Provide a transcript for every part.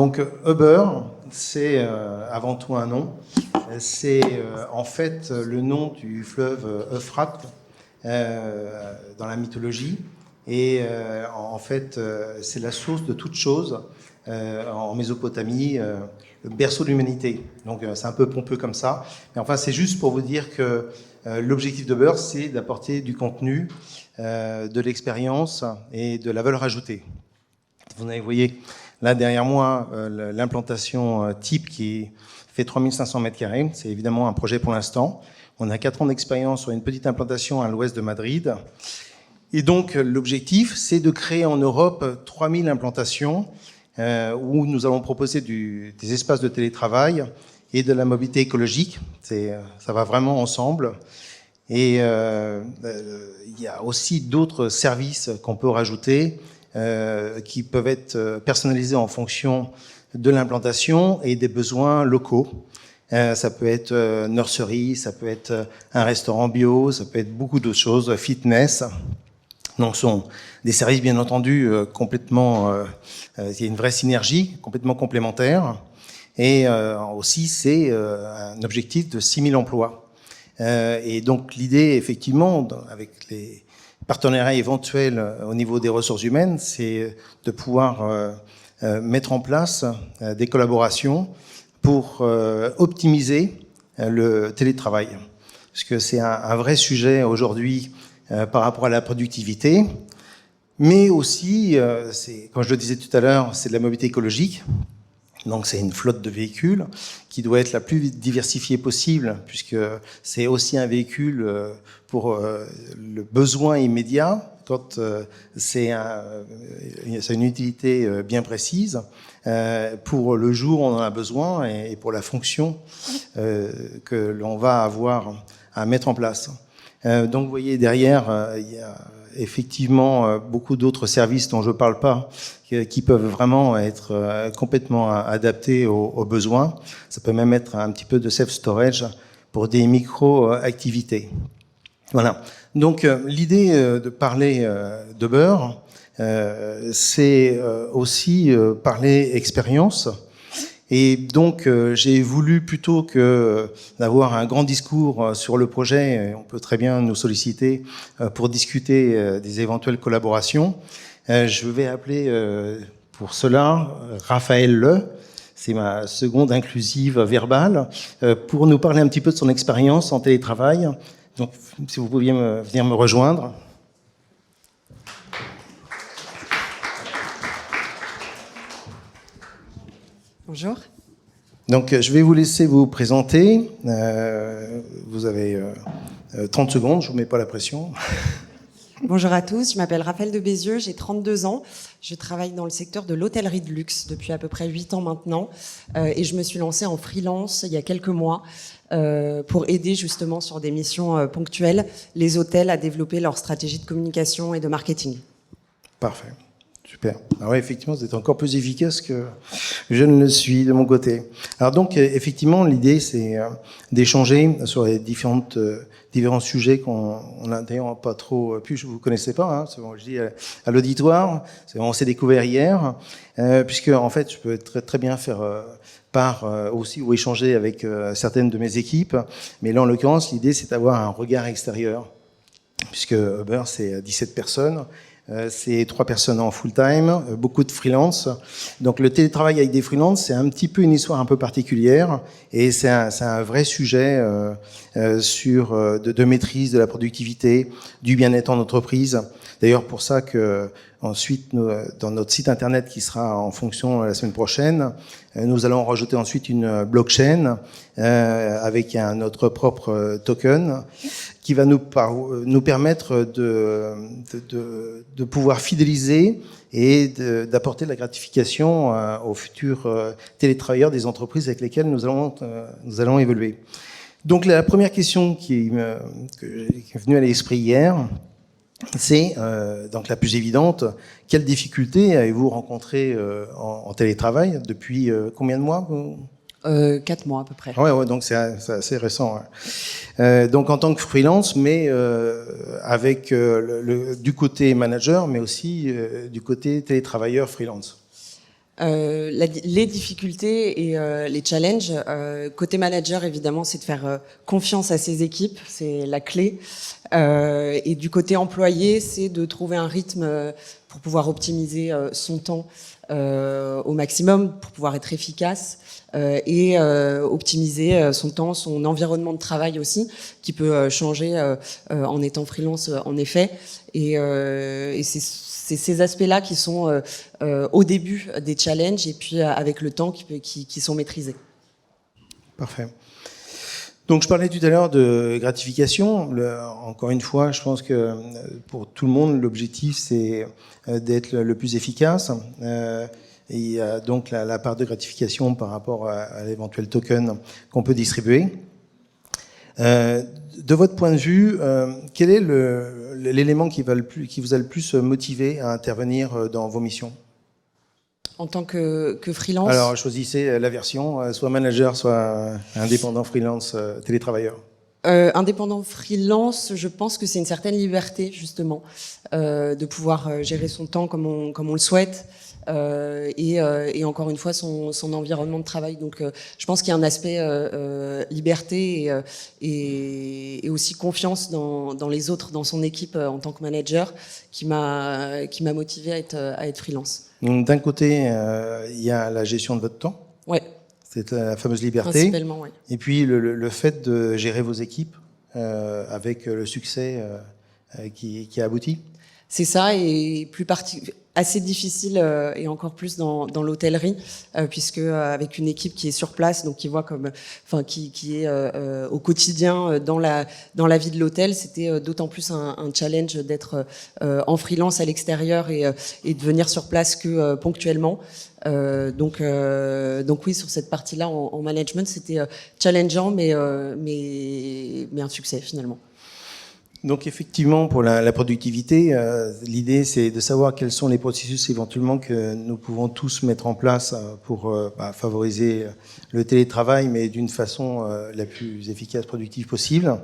Donc Uber, c'est avant tout un nom. C'est en fait le nom du fleuve Euphrate dans la mythologie. Et en fait, c'est la source de toute chose en Mésopotamie, le berceau de l'humanité. Donc c'est un peu pompeux comme ça. Mais enfin, c'est juste pour vous dire que l'objectif de Uber, c'est d'apporter du contenu, de l'expérience et de la valeur ajoutée. Vous voyez là derrière moi l'implantation type qui fait 3500 m². C'est évidemment un projet pour l'instant. On a 4 ans d'expérience sur une petite implantation à l'ouest de Madrid. Et donc l'objectif, c'est de créer en Europe 3000 implantations où nous allons proposer des espaces de télétravail et de la mobilité écologique. Ça va vraiment ensemble. Et il y a aussi d'autres services qu'on peut rajouter qui peuvent être personnalisés en fonction de l'implantation et des besoins locaux. Ça peut être nursery, ça peut être un restaurant bio, ça peut être beaucoup d'autres choses, fitness. Donc, ce sont des services, bien entendu, complètement... il y a une vraie synergie, complètement complémentaire. Et aussi, c'est un objectif de 6000 emplois. Et donc, l'idée, effectivement, avec les partenariats éventuels au niveau des ressources humaines, c'est de pouvoir mettre en place des collaborations pour optimiser le télétravail. Parce que c'est un vrai sujet aujourd'hui par rapport à la productivité, mais aussi, comme je le disais tout à l'heure, c'est de la mobilité écologique. Donc c'est une flotte de véhicules qui doit être la plus diversifiée possible, puisque c'est aussi un véhicule pour le besoin immédiat, quand c'est une utilité bien précise. Pour le jour, on en a besoin, et pour la fonction que l'on va avoir à mettre en place. Donc vous voyez derrière, il y a effectivement beaucoup d'autres services dont je ne parle pas, qui peuvent vraiment être complètement adaptés aux besoins. Ça peut même être un petit peu de self-storage pour des micro-activités. Voilà. Donc l'idée de parler de beurre, c'est aussi parler expérience. Et donc, j'ai voulu, plutôt que d'avoir un grand discours sur le projet, on peut très bien nous solliciter pour discuter des éventuelles collaborations. Je vais appeler pour cela Raphaël Le, c'est ma seconde inclusive verbale, pour nous parler un petit peu de son expérience en télétravail. Donc, si vous pouviez venir me rejoindre. Bonjour. Donc, je vais vous laisser vous présenter. Vous avez 30 secondes, je ne vous mets pas la pression. Bonjour à tous, je m'appelle Raphaël de Bézieux, j'ai 32 ans. Je travaille dans le secteur de l'hôtellerie de luxe depuis à peu près 8 ans maintenant. Et je me suis lancée en freelance il y a quelques mois pour aider justement sur des missions ponctuelles les hôtels à développer leur stratégie de communication et de marketing. Parfait. Super. Alors oui, effectivement, vous êtes encore plus efficace que je ne le suis de mon côté. Alors donc, effectivement, l'idée, c'est d'échanger sur les différents sujets qu'on n'a d'ailleurs pas trop pu. Vous ne connaissez pas, hein, c'est bon, je dis à l'auditoire. On s'est découvert hier, puisque en fait, je peux très bien faire part aussi ou échanger avec certaines de mes équipes. Mais là, en l'occurrence, l'idée, c'est d'avoir un regard extérieur, puisque Uber, c'est 17 personnes. C'est 3 personnes en full-time, beaucoup de freelance. Donc le télétravail avec des freelance, c'est un petit peu une histoire un peu particulière, et c'est un vrai sujet de maîtrise de la productivité, du bien-être en entreprise. D'ailleurs, pour ça que ensuite, dans notre site internet qui sera en fonction la semaine prochaine, nous allons rajouter ensuite une blockchain avec notre propre token qui va nous permettre de pouvoir fidéliser et d'apporter de la gratification aux futurs télétravailleurs des entreprises avec lesquelles nous allons évoluer. Donc la première question qui est venue à l'esprit hier, c'est donc la plus évidente. Quelles difficultés avez-vous rencontrées en télétravail depuis combien de mois 4 mois à peu près. Ouais, donc c'est assez récent. Ouais. Donc en tant que freelance, mais avec du côté manager, mais aussi du côté télétravailleur freelance. Les difficultés et les challenges, côté manager, évidemment, c'est de faire confiance à ses équipes, c'est la clé. Et du côté employé, c'est de trouver un rythme pour pouvoir optimiser son temps au maximum, pour pouvoir être efficace et optimiser son temps, son environnement de travail aussi, qui peut changer en étant freelance, en effet. Et c'est ces aspects-là qui sont au début des challenges et puis avec le temps qui sont maîtrisés. Parfait. Donc je parlais tout à l'heure de gratification. Encore une fois, je pense que pour tout le monde, l'objectif c'est d'être le plus efficace. Et il y a donc la part de gratification par rapport à l'éventuel token qu'on peut distribuer. De votre point de vue, quel est l'élément qui vous a le plus motivé à intervenir dans vos missions ? En tant que freelance ? Alors, choisissez la version, soit manager, soit indépendant, freelance, télétravailleur. Indépendant freelance, je pense que c'est une certaine liberté, justement, de pouvoir gérer son temps comme on le souhaite. Et encore une fois son environnement de travail. Donc je pense qu'il y a un aspect liberté et aussi confiance dans les autres, dans son équipe en tant que manager qui m'a motivé à être freelance. Donc d'un côté, il y a la gestion de votre temps. Ouais. C'est la fameuse liberté. Principalement, oui. Et puis le fait de gérer vos équipes avec le succès qui a abouti. C'est ça, et assez difficile et encore plus dans l'hôtellerie, puisque avec une équipe qui est sur place, donc qui voit qui est au quotidien dans la vie de l'hôtel, c'était d'autant plus un challenge d'être en freelance à l'extérieur et de venir sur place que ponctuellement. Donc oui, sur cette partie-là en management, c'était challengeant, mais un succès finalement. Donc effectivement, pour la productivité, l'idée c'est de savoir quels sont les processus éventuellement que nous pouvons tous mettre en place pour favoriser le télétravail, mais d'une façon la plus efficace, productive possible.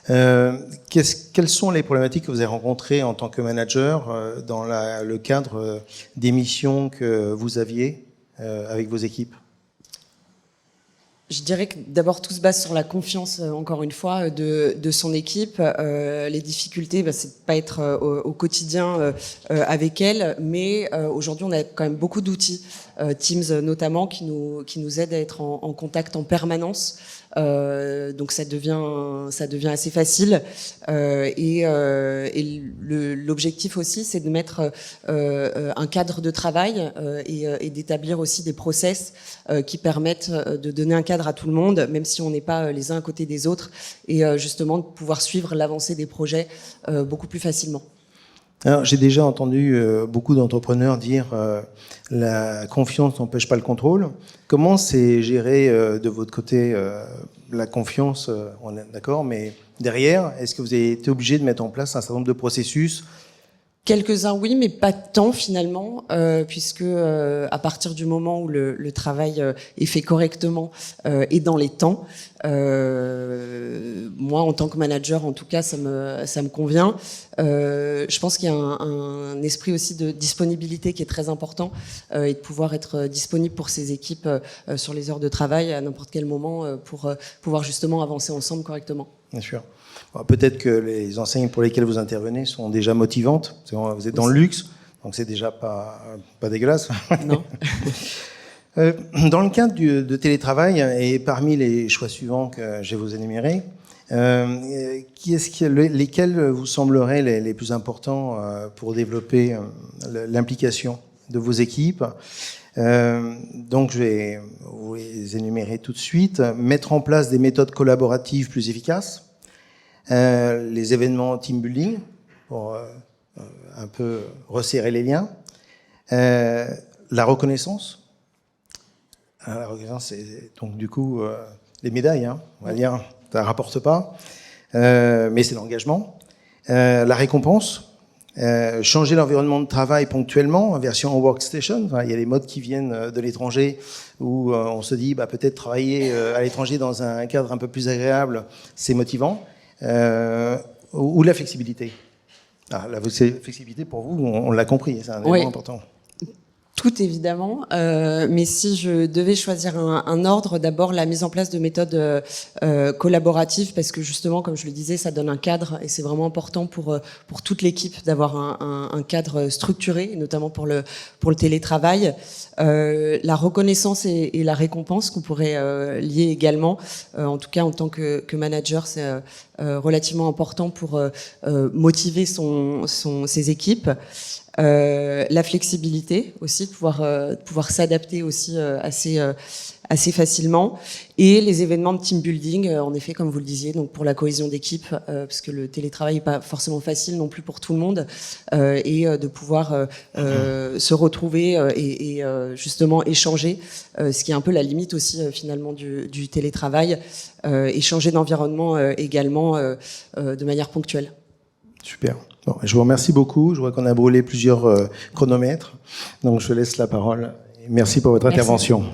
Quelles sont les problématiques que vous avez rencontrées en tant que manager dans le cadre des missions que vous aviez avec vos équipes ? Je dirais que d'abord tout se base sur la confiance, encore une fois, de son équipe. Les difficultés, c'est de pas être au quotidien avec elle, mais aujourd'hui on a quand même beaucoup d'outils, Teams notamment, qui nous aident à être en contact en permanence. Donc ça devient assez facile. Et l'objectif aussi, c'est de mettre un cadre de travail et d'établir aussi des process qui permettent de donner un cadre à tout le monde, même si on n'est pas les uns à côté des autres, et justement de pouvoir suivre l'avancée des projets beaucoup plus facilement. Alors, j'ai déjà entendu beaucoup d'entrepreneurs dire la confiance n'empêche pas le contrôle. Comment c'est géré de votre côté la confiance, on est d'accord, mais derrière, est-ce que vous avez été obligé de mettre en place un certain nombre de processus ? Quelques-uns oui, mais pas tant finalement, puisque à partir du moment où le travail est fait correctement et dans les temps, moi en tant que manager en tout cas ça me convient. Je pense qu'il y a un esprit aussi de disponibilité qui est très important et de pouvoir être disponible pour ses équipes sur les heures de travail à n'importe quel moment pour pouvoir justement avancer ensemble correctement. Bien sûr. Peut-être que les enseignes pour lesquelles vous intervenez sont déjà motivantes. Vous êtes dans le luxe, donc c'est déjà pas dégueulasse. Non. Dans le cadre de télétravail, et parmi les choix suivants que je vais vous énumérer, lesquels vous sembleraient les plus importants pour développer l'implication de vos équipes ? Donc je vais vous les énumérer tout de suite. Mettre en place des méthodes collaboratives plus efficaces. Les événements team building pour un peu resserrer les liens, la reconnaissance. La reconnaissance, c'est donc du coup les médailles, on va dire, ça rapporte pas, mais c'est l'engagement. La récompense, changer l'environnement de travail ponctuellement, en version workstation. Enfin, il y a les modes qui viennent de l'étranger où on se dit peut-être travailler à l'étranger dans un cadre un peu plus agréable, c'est motivant. Ou la flexibilité. La flexibilité, pour vous, on l'a compris, c'est un élément important. Tout évidemment, mais si je devais choisir un ordre, d'abord la mise en place de méthodes collaboratives, parce que justement, comme je le disais, ça donne un cadre et c'est vraiment important pour toute l'équipe d'avoir un cadre structuré, notamment pour le télétravail. La reconnaissance et la récompense qu'on pourrait lier également, en tout cas en tant que manager, c'est relativement important pour motiver ses équipes. La flexibilité aussi, pouvoir s'adapter aussi assez facilement, et les événements de team building, en effet, comme vous le disiez, donc pour la cohésion d'équipe, parce que le télétravail n'est pas forcément facile non plus pour tout le monde, et de pouvoir se retrouver et justement échanger, ce qui est un peu la limite aussi finalement du télétravail, échanger d'environnement également de manière ponctuelle. Super. Bon, je vous remercie beaucoup. Je vois qu'on a brûlé plusieurs chronomètres. Donc, je laisse la parole. Merci pour votre intervention.